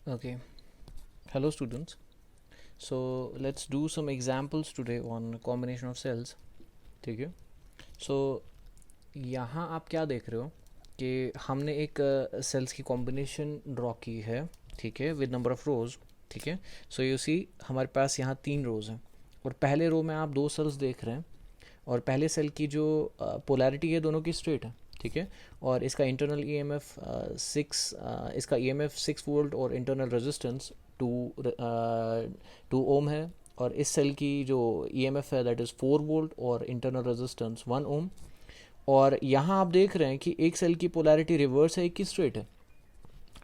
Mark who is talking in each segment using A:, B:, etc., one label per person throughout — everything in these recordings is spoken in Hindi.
A: Okay, hello students. So let's do some examples today on combination of cells. ठीक है. So यहाँ आप क्या देख रहे हो कि हमने एक सेल्स की कॉम्बिनेशन ड्रॉ की है. ठीक है, विद नंबर ऑफ रोज. ठीक है. सो यू सी हमारे पास यहाँ 3 रोज हैं और पहले रो में आप 2 सेल्स देख रहे हैं और पहले सेल की जो पोलैरिटी है दोनों की स्ट्रेट है. ठीक है. और इसका इंटरनल ईएमएफ 6, इसका ईएमएफ 6 वोल्ट और इंटरनल रेजिस्टेंस 2 ओम है. और इस सेल की जो ईएमएफ है दैट इज़ 4 वोल्ट और इंटरनल रेजिस्टेंस 1 ओम. और यहाँ आप देख रहे हैं कि एक सेल की पोलैरिटी रिवर्स है, एक की स्ट्रेट है.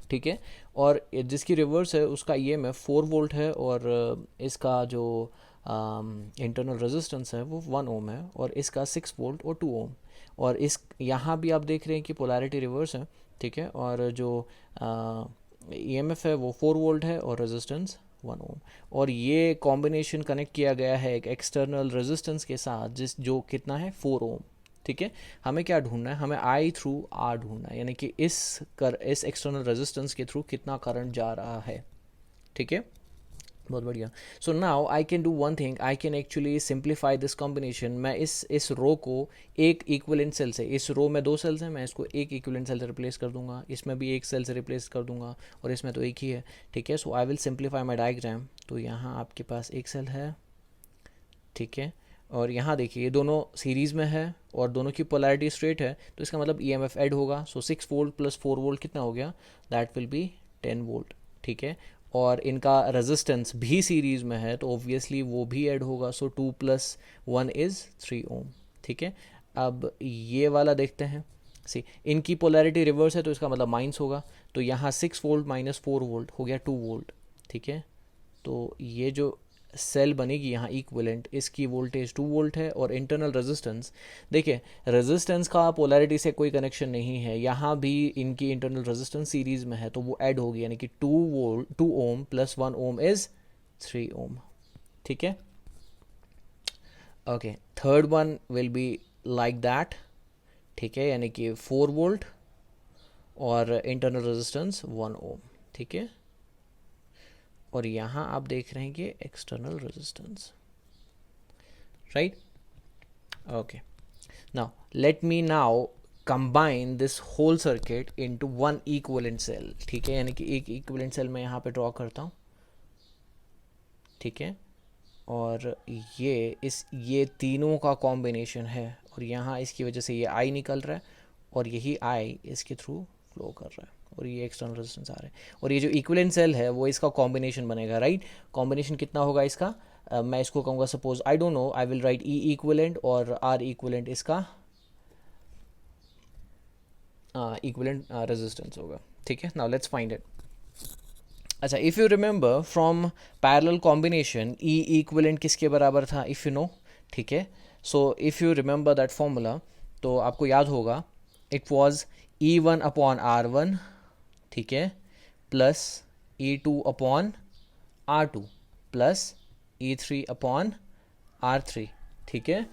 A: ठीक है. और जिसकी रिवर्स है उसका ईएमएफ 4 वोल्ट है और इसका जो इंटरनल रेजिस्टेंस है वो 1 ओम है और इसका 6 वोल्ट और 2 ओम. और इस यहाँ भी आप देख रहे हैं कि पोलैरिटी रिवर्स है. ठीक है. और जो ईएमएफ है वो 4 वोल्ट है और रेजिस्टेंस 1 ओम. और ये कॉम्बिनेशन कनेक्ट किया गया है एक एक्सटर्नल रेजिस्टेंस के साथ जो कितना है 4 ओम. ठीक है. हमें क्या ढूंढना है, हमें आई थ्रू आर ढूंढना है, यानी कि इस एक्सटर्नल रेजिस्टेंस के थ्रू कितना करंट जा रहा है. ठीक है. बहुत बढ़िया. So now I can do one thing, I can actually simplify this combination. मैं इस रो को एक इक्विवेलेंट सेल से, इस रो में 2 सेल्स हैं, मैं इसको एक इक्विवेलेंट सेल से रिप्लेस कर दूंगा, इसमें भी एक सेल से रिप्लेस कर दूंगा और इसमें तो एक ही है. ठीक है. So I will simplify my diagram. तो यहाँ आपके पास एक सेल है. ठीक है. और यहाँ देखिए ये दोनों सीरीज़ में है और दोनों की पोलैरिटी स्ट्रेट है, तो इसका मतलब ईएमएफ ऐड होगा. सो 6 वोल्ट प्लस 4 वोल्ट कितना हो गया, दैट विल बी 10 वोल्ट. ठीक है. और इनका रेजिस्टेंस भी सीरीज़ में है तो ऑब्वियसली वो भी ऐड होगा. सो 2 + 1 इज़ 3 ओम. ठीक है. अब ये वाला देखते हैं. सी इनकी पोलैरिटी रिवर्स है तो इसका मतलब माइनस होगा. तो यहाँ 6 वोल्ट माइनस 4 वोल्ट हो गया 2 वोल्ट. ठीक है. तो ये जो सेल बनेगी यहाँ इक्विवेलेंट, इसकी वोल्टेज 2 वोल्ट है और इंटरनल रेजिस्टेंस, देखिए रेजिस्टेंस का पोलैरिटी से कोई कनेक्शन नहीं है, यहाँ भी इनकी इंटरनल रेजिस्टेंस सीरीज में है तो वो ऐड होगी, यानी कि 2 ओम प्लस 1 ओम इज 3 ओम. ठीक है. Okay. Third one will be like that. ठीक है. यानी कि 4 वोल्ट और इंटरनल रेजिस्टेंस 1 ओम. ठीक है. और यहाँ आप देख रहे हैं कि external resistance, right. Okay. Now let me now combine this whole circuit into one equivalent cell. ठीक है. यानी कि एक इक्विवेलेंट सेल मैं यहाँ पे ड्रॉ करता हूँ. ठीक है. और ये तीनों का कॉम्बिनेशन है और यहाँ इसकी वजह से ये आई निकल रहा है और यही आई इसके थ्रू फ्लो कर रहा है और ये एक्सटर्नल रेजिस्टेंस आ रहा है. और ये जो इक्विवेलेंट सेल है वो इसका कॉम्बिनेशन बनेगा, राइट. कॉम्बिनेशन कितना होगा इसका, मैं इसको कहूँगा suppose, I don't know, I will write E equivalent और आर इक्विवेलेंट इसका इक्विवेलेंट रेजिस्टेंस होगा. ठीक है. Now let's find it. अच्छा, if you remember from parallel combination E equivalent किसके बराबर था, इफ़ यू नो. ठीक है. So if you remember that formula तो आपको याद होगा, इट वॉज E1/R1. ठीक है. Plus E2/R2 plus E3/R3. ठीक है.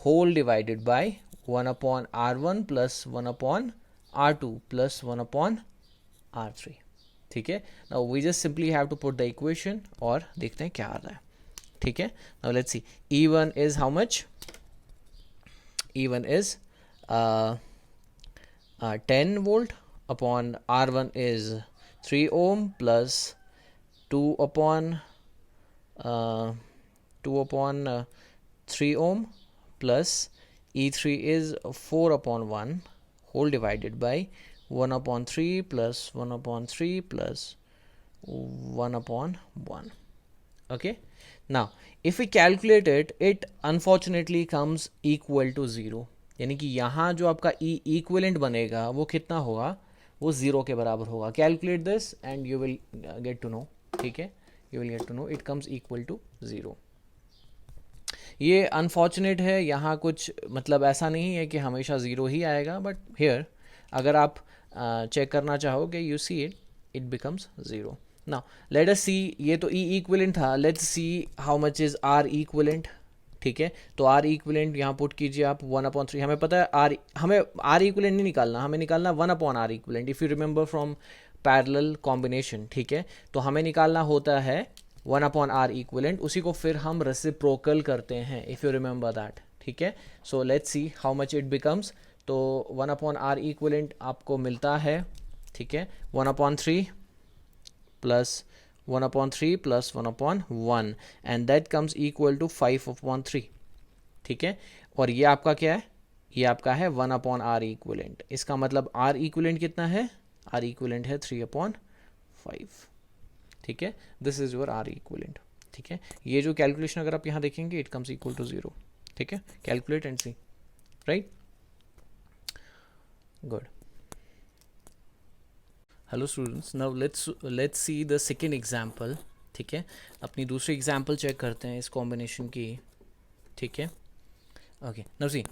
A: Whole divided by 1/R1 plus 1/R2 plus 1/R3. ठीक है. Now we just simply have to put the equation और देखते हैं क्या आ रहा है. ठीक है. Now let's see. E1 is how much, E1 is 10 volt upon R1 is 3 ohm plus 2 upon 3 ohm plus E3 is 4/1 whole divided by 1/3 plus 1/3 plus 1/1. Okay. Now if we calculate it, it unfortunately comes equal to 0. यानी कि यहाँ जो आपका ई इक्विवेलेंट बनेगा वो कितना होगा, वो 0 के बराबर होगा. Calculate this and you will get to know. ठीक है. You will get to know it comes equal to 0. ये अनफॉर्चुनेट है, यहाँ कुछ मतलब ऐसा नहीं है कि हमेशा 0 ही आएगा, बट हियर अगर आप चेक करना चाहोगे, you see it becomes 0. Now let us see, ये तो ई इक्विवेलेंट था, let's see how much is R equivalent. ठीक है. तो आर इक्विवेलेंट यहाँ पुट कीजिए आप 1/3. हमें पता है हमें आर इक्विवेलेंट नहीं निकालना, हमें निकालना 1/R equivalent. If you remember from parallel combination, ठीक है। तो हमें निकालना होता है 1/r इक्विवेलेंट, उसी को फिर हम रेसिप्रोकल करते हैं, इफ़ यू रिमेंबर दैट, ठीक है। So let's see how much it becomes. तो 1/r इक्विवेलेंट आपको मिलता है, ठीक है, 1/3 plus 1/3 plus 1/1 and that comes equal to 5/3, ठीक है। और ये आपका क्या है, ये आपका है 1/r इक्विवेलेंट। इसका मतलब r इक्विवेलेंट कितना है, r इक्विवेलेंट है 3/5, ठीक है। This is your r equivalent, ठीक है। ये जो कैलकुलेशन अगर आप यहाँ देखेंगे इट कम्स इक्वल टू 0, ठीक है। Calculate and see, right, good. Hello students, now let's see the second example, ठीक है। अपनी दूसरी एग्जाम्पल चेक करते हैं इस कॉम्बिनेशन की, ठीक है। ओके, नाउ सी,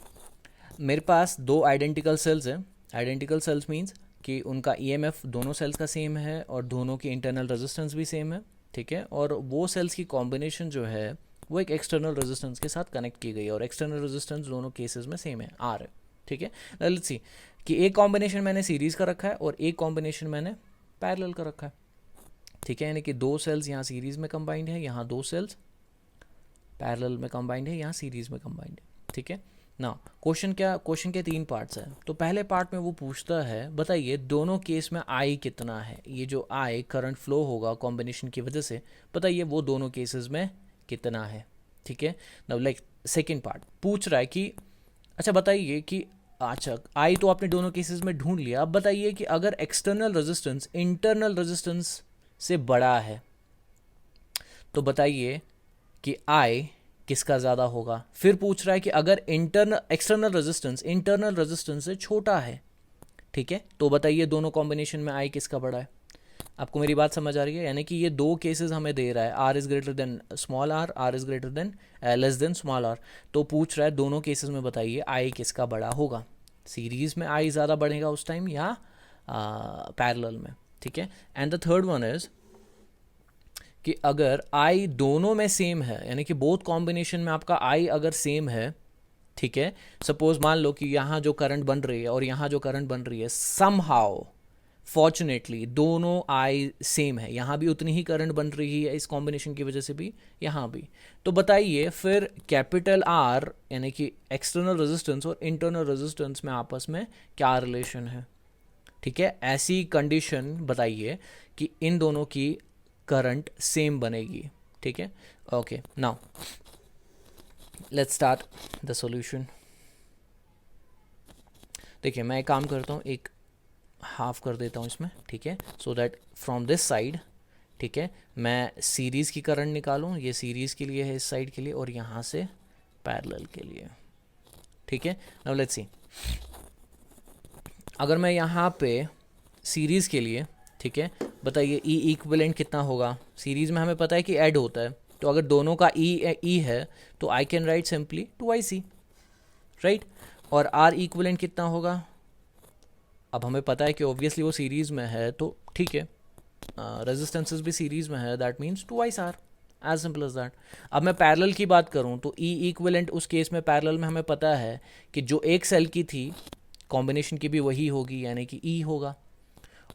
A: मेरे पास दो आइडेंटिकल सेल्स हैं। आइडेंटिकल सेल्स मीन्स कि उनका ईएमएफ दोनों सेल्स का सेम है और दोनों की इंटरनल रेजिस्टेंस भी सेम है, ठीक है। और वो सेल्स की कॉम्बिनेशन जो है वो एक एक्सटर्नल रेजिस्टेंस के साथ कनेक्ट की गई है और एक्सटर्नल रेजिस्टेंस दोनों केसेस में सेम है, आर है, ठीक है। लेट्स सी कि एक कॉम्बिनेशन मैंने सीरीज का रखा है और एक कॉम्बिनेशन मैंने पैरेलल का रखा है, ठीक है। यानी कि दो सेल्स यहाँ सीरीज में कंबाइंड है, यहाँ दो सेल्स पैरेलल में कंबाइंड है, यहाँ सीरीज में कंबाइंड है, ठीक है ना। क्वेश्चन के तीन पार्ट्स हैं। तो पहले पार्ट में वो पूछता है बताइए दोनों केस में आई कितना है, ये जो आई करंट फ्लो होगा कॉम्बिनेशन की वजह से, बताइए वो दोनों केसेस में कितना है, ठीक है। नाउ लाइक सेकेंड पार्ट पूछ रहा है कि अच्छा बताइए कि अच्छा आई तो आपने दोनों केसेस में ढूंढ लिया, अब बताइए कि अगर एक्सटर्नल रेजिस्टेंस इंटरनल रेजिस्टेंस से बड़ा है तो बताइए कि आई किसका ज़्यादा होगा। फिर पूछ रहा है कि अगर एक्सटर्नल रेजिस्टेंस से छोटा है, ठीक है, तो बताइए दोनों कॉम्बिनेशन में आई किसका बड़ा है। आपको मेरी बात समझ आ रही है, यानी कि ये दो केसेस हमें दे रहा है, r is greater than small r, r is greater than less than small r. तो पूछ रहा है दोनों केसेस में बताइए आई किसका बड़ा होगा, सीरीज में आई ज़्यादा बढ़ेगा उस टाइम या पैरेलल में, ठीक है। And the third one is कि अगर आई दोनों में सेम है, यानी कि बोथ कॉम्बिनेशन में आपका आई अगर सेम है, ठीक है। सपोज मान लो कि यहाँ जो करंट बन रही है और यहाँ जो करंट बन रही है, समहाउ फॉर्चुनेटली दोनों आई सेम है, यहाँ भी उतनी ही करंट बन रही है इस कॉम्बिनेशन की वजह से भी, यहाँ भी। तो बताइए फिर कैपिटल आर यानी कि एक्सटर्नल रेजिस्टेंस और इंटरनल रेजिस्टेंस में आपस में क्या रिलेशन है, ठीक है। ऐसी कंडीशन बताइए कि इन दोनों की करंट सेम बनेगी, ठीक है। Okay, now let's start the solution. देखिए मैं एक काम करता हूँ, एक हाफ कर देता हूँ इसमें, ठीक है, so that from this side, ठीक है, मैं सीरीज़ की करंट निकालूँ, ये सीरीज़ के लिए है इस साइड के लिए और यहाँ से पैरेलल के लिए, ठीक है। नाउ लेट्स सी, अगर मैं यहाँ पे सीरीज़ के लिए, ठीक है, बताइए ई इक्विवेलेंट कितना होगा। सीरीज़ में हमें पता है कि ऐड होता है, तो अगर दोनों का ई है तो I can write simply 2IC, right. और आर इक्विवेलेंट कितना होगा, अब हमें पता है कि ऑब्वियसली वो सीरीज़ में है तो ठीक है, रेजिस्टेंसेस भी सीरीज़ में है, that means 2IR, as simple as that. अब मैं पैरेलल की बात करूं तो ई इक्विवेलेंट उस केस में पैरेलल में हमें पता है कि जो एक सेल की थी कॉम्बिनेशन की भी वही होगी, यानी कि ई होगा।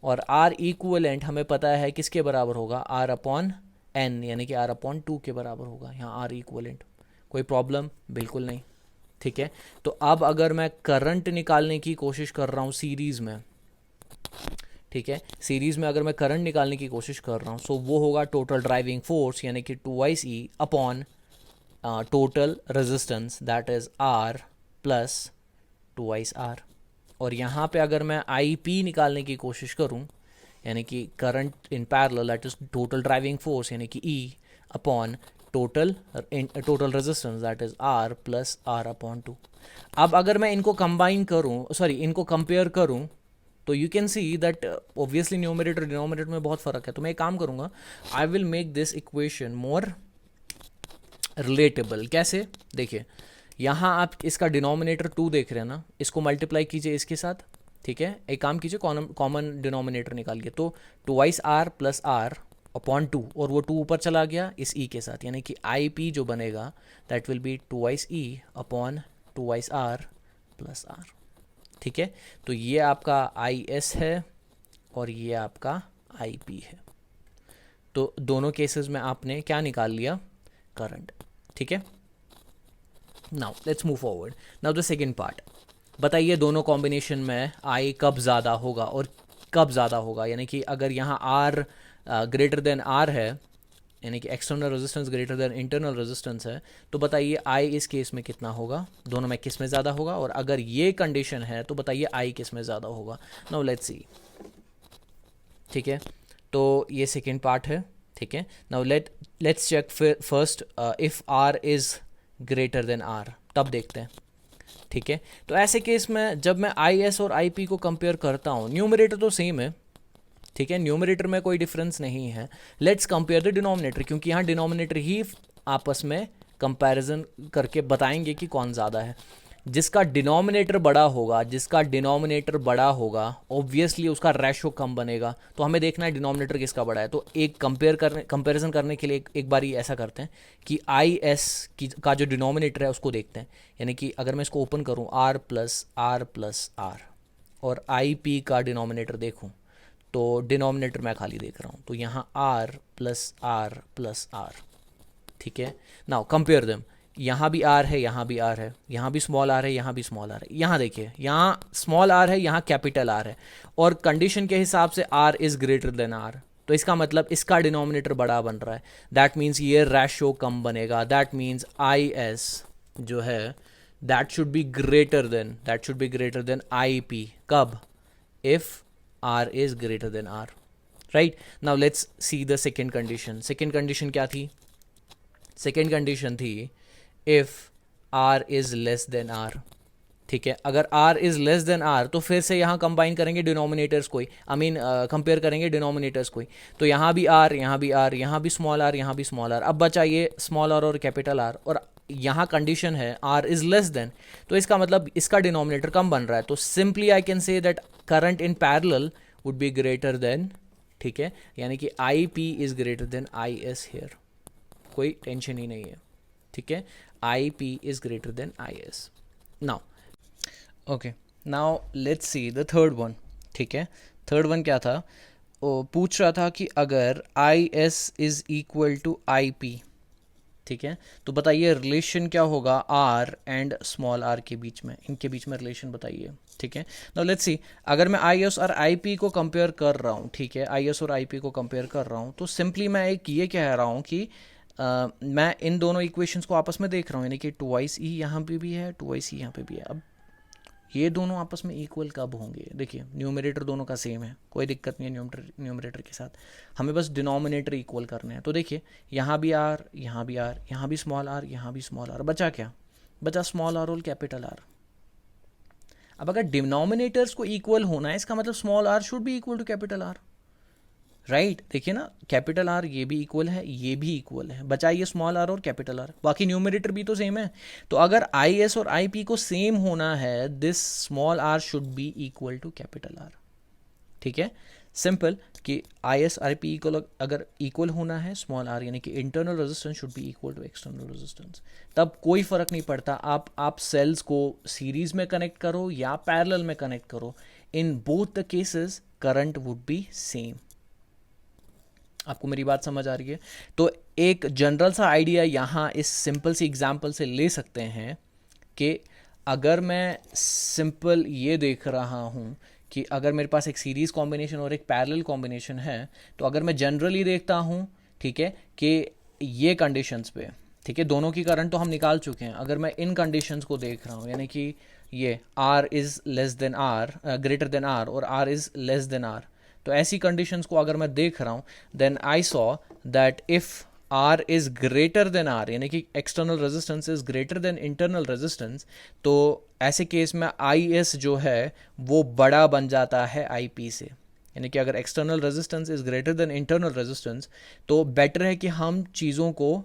A: और आर इक्विवेलेंट हमें पता है किसके बराबर होगा, R/N, यानी कि R/2 के बराबर होगा यहाँ आर इक्विवेलेंट। कोई प्रॉब्लम बिल्कुल नहीं, ठीक है। तो अब अगर मैं करंट निकालने की कोशिश कर रहा हूँ सीरीज़ में, ठीक है, सीरीज़ में अगर मैं करंट निकालने की कोशिश कर रहा हूँ सो वो होगा टोटल ड्राइविंग फोर्स यानी कि 2IC upon total resistance that is R plus 2IR। और यहाँ पे अगर मैं IP निकालने की कोशिश करूँ यानी कि current in parallel that is total driving force यानी कि E upon total resistance that is R plus R/2। अब अगर मैं इनको कंबाइन करूँ, सॉरी इनको कंपेयर करूँ, तो you can see that obviously numerator denominator में बहुत फ़र्क है। तो मैं एक काम करूँगा, I will make this equation more relatable. कैसे, देखिए यहाँ आप इसका डिनोमिनेटर 2 देख रहे हैं ना, इसको मल्टीप्लाई कीजिए इसके साथ, ठीक है। एक काम कीजिए, कॉमन डिनोमिनेटर निकालिए, तो 2IR प्लस R अपॉन 2, और वो 2 ऊपर चला गया इस E के साथ, यानी कि IP जो बनेगा that will be 2IE upon 2IR plus R, ठीक है। तो ये आपका IS है और ये आपका IP है। तो दोनों केसेस में आपने क्या निकाल लिया, करंट। ठीक है, now let's move forward. Now the second part, बताइए दोनों कॉम्बिनेशन में I कब ज़्यादा होगा और कब ज़्यादा होगा, यानी कि अगर यहाँ R ग्रेटर देन R है, यानी कि external resistance greater than internal resistance है, तो बताइए I इस केस में कितना होगा, दोनों में किस में ज़्यादा होगा, और अगर ये कंडीशन है तो बताइए I किस में ज़्यादा होगा। Now let's see. ठीक है, तो ये सेकेंड पार्ट है। ठीक है, now let's check first if R is greater than R, तब देखते हैं। ठीक है, तो ऐसे केस में जब मैं IS और IP को कंपेयर करता हूँ, न्यूमरेटर तो सेम है। ठीक है, न्यूमरेटर में कोई डिफरेंस नहीं है। लेट्स कंपेयर द डिनोमिनेटर, क्योंकि यहाँ डिनोमिनेटर ही आपस में कंपैरिजन करके बताएंगे कि कौन ज़्यादा है। जिसका डिनोमिनेटर बड़ा होगा, ऑब्वियसली उसका रेशो कम बनेगा। तो हमें देखना है डिनोमिनेटर किसका बड़ा है। तो एक कंपैरिजन करने के लिए एक बारी ऐसा करते हैं कि IS का जो डिनोमिनेटर है उसको देखते हैं। यानी कि अगर मैं इसको ओपन करूँ, R प्लस R और IP का डिनोमिनेटर देखूँ, तो डिनोमिनेटर मैं खाली देख रहा हूँ, तो यहाँ R प्लस R। ठीक है, नाउ कंपेयर देम। यहाँ भी R है, यहाँ भी R है, यहाँ भी स्मॉल r है, यहाँ भी स्मॉल r है। यहाँ देखिए, यहाँ स्मॉल r है, यहाँ कैपिटल R है, और कंडीशन के हिसाब से R is greater than R। तो इसका मतलब इसका डिनोमिनेटर बड़ा बन रहा है। दैट मीन्स ये रेशो कम बनेगा। दैट मीन्स IS जो है that should be greater then IP। कब? If R is greater than R, right? Now let's see the second condition. Second condition क्या थी? Second condition थी if R is less than R। ठीक है, अगर R is less than R तो फिर से यहाँ कंबाइन करेंगे डिनोमिनेटर्स को ही, कंपेयर करेंगे डिनोमिनेटर्स को ही। तो यहाँ भी R, यहाँ भी R, यहाँ भी स्मॉल r, यहाँ भी स्मॉल r। अब बचा ये स्मॉल r और कैपिटल R, और यहाँ कंडीशन है R इज़ लेस देन, तो इसका मतलब इसका डिनोमिनेटर कम बन रहा है। तो simply I can say that current in parallel would be greater than. ठीक है, यानी कि IP is greater than IS here, कोई टेंशन ही नहीं है। ठीक है, IP is greater than IS। Now okay, now let's see the third one. ठीक है, थर्ड वन क्या था? वो पूछ रहा था कि अगर IS is equal to IP, ठीक है, तो बताइए रिलेशन क्या होगा R एंड स्मॉल r के बीच में, इनके बीच में रिलेशन बताइए। ठीक है, नाउ लेट्स सी, अगर मैं IS और IP को कंपेयर कर रहा हूँ, ठीक है, IS और IP को कंपेयर कर रहा हूँ, तो सिंपली मैं एक ये कह रहा हूँ कि मैं इन दोनों इक्वेशंस को आपस में देख रहा हूँ, यानी कि 2IC यहाँ पे भी है, 2IC यहाँ पे भी है। अब ये दोनों आपस में इक्वल कब होंगे? देखिए, न्यूमरेटर दोनों का सेम है, कोई दिक्कत नहीं है न्यूमरेटर के साथ, हमें बस डिनोमिनेटर इक्वल करने हैं। तो देखिए, यहाँ भी R, यहाँ भी R, यहाँ भी स्मॉल r, यहाँ भी स्मॉल r, बचा क्या? बचा स्मॉल r और कैपिटल R। अब अगर डिनोमिनेटर्स को इक्वल होना है, इसका मतलब small r should be equal to capital R, right? देखिए ना, कैपिटल R ये भी इक्वल है, ये भी इक्वल है, बचा ये स्मॉल r और कैपिटल R, बाकी न्यूमरेटर भी तो सेम है। तो अगर IS और IP को सेम होना है, this small r should be equal to capital R। ठीक है, सिंपल कि IS IP इक्वल, अगर इक्वल होना है स्मॉल r, यानी कि internal resistance should be equal to external resistance. तब कोई फ़र्क नहीं पड़ता आप सेल्स को सीरीज में कनेक्ट करो या पैरेलल में कनेक्ट करो, in both the cases current would be same. आपको मेरी बात समझ आ रही है? तो एक जनरल सा आइडिया यहाँ इस सिंपल सी एग्जांपल से ले सकते हैं कि अगर मैं सिंपल ये देख रहा हूँ कि अगर मेरे पास एक सीरीज़ कॉम्बिनेशन और एक पैरेलल कॉम्बिनेशन है, तो अगर मैं जनरली देखता हूँ, ठीक है, कि ये कंडीशंस पे, ठीक है, दोनों की करंट तो हम निकाल चुके हैं। अगर मैं इन कंडीशंस को देख रहा हूँ, यानी कि ये R is less than R, greater than R, और R is less than R, तो ऐसी कंडीशंस को अगर मैं देख रहा हूँ, then I saw that if R is greater than R, यानी कि external resistance is greater than internal resistance, तो ऐसे केस में IS जो है वो बड़ा बन जाता है IP से। यानी कि अगर external resistance is greater than internal resistance, तो बेटर है कि हम चीज़ों को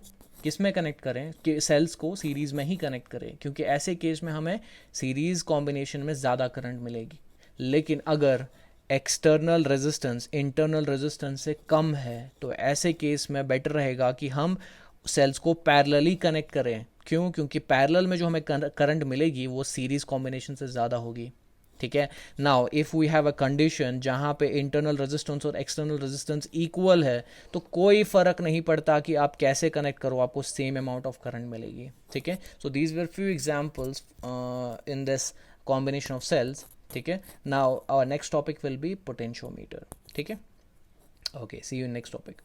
A: किस में कनेक्ट करें, कि सेल्स को सीरीज़ में ही कनेक्ट करें, क्योंकि ऐसे केस में हमें सीरीज़ कॉम्बिनेशन में ज़्यादा करंट मिलेगी। लेकिन अगर एक्सटर्नल रेजिस्टेंस इंटरनल रेजिस्टेंस से कम है, तो ऐसे केस में बेटर रहेगा कि हम सेल्स को पैरेलली कनेक्ट करें। क्यों? क्योंकि पैरेलल में जो हमें करंट मिलेगी वो सीरीज़ कॉम्बिनेशन से ज़्यादा होगी। ठीक है। Now if we have a condition जहाँ पे इंटरनल रेजिस्टेंस और एक्सटर्नल रेजिस्टेंस इक्वल है, तो कोई फ़र्क नहीं पड़ता कि आप कैसे कनेक्ट करो, आपको सेम अमाउंट ऑफ करंट मिलेगी। ठीक है। So these were few examples in this combination of cells. ठीक है। Now our next topic will be potentiometer. ठीक है। Okay, see you in next topic.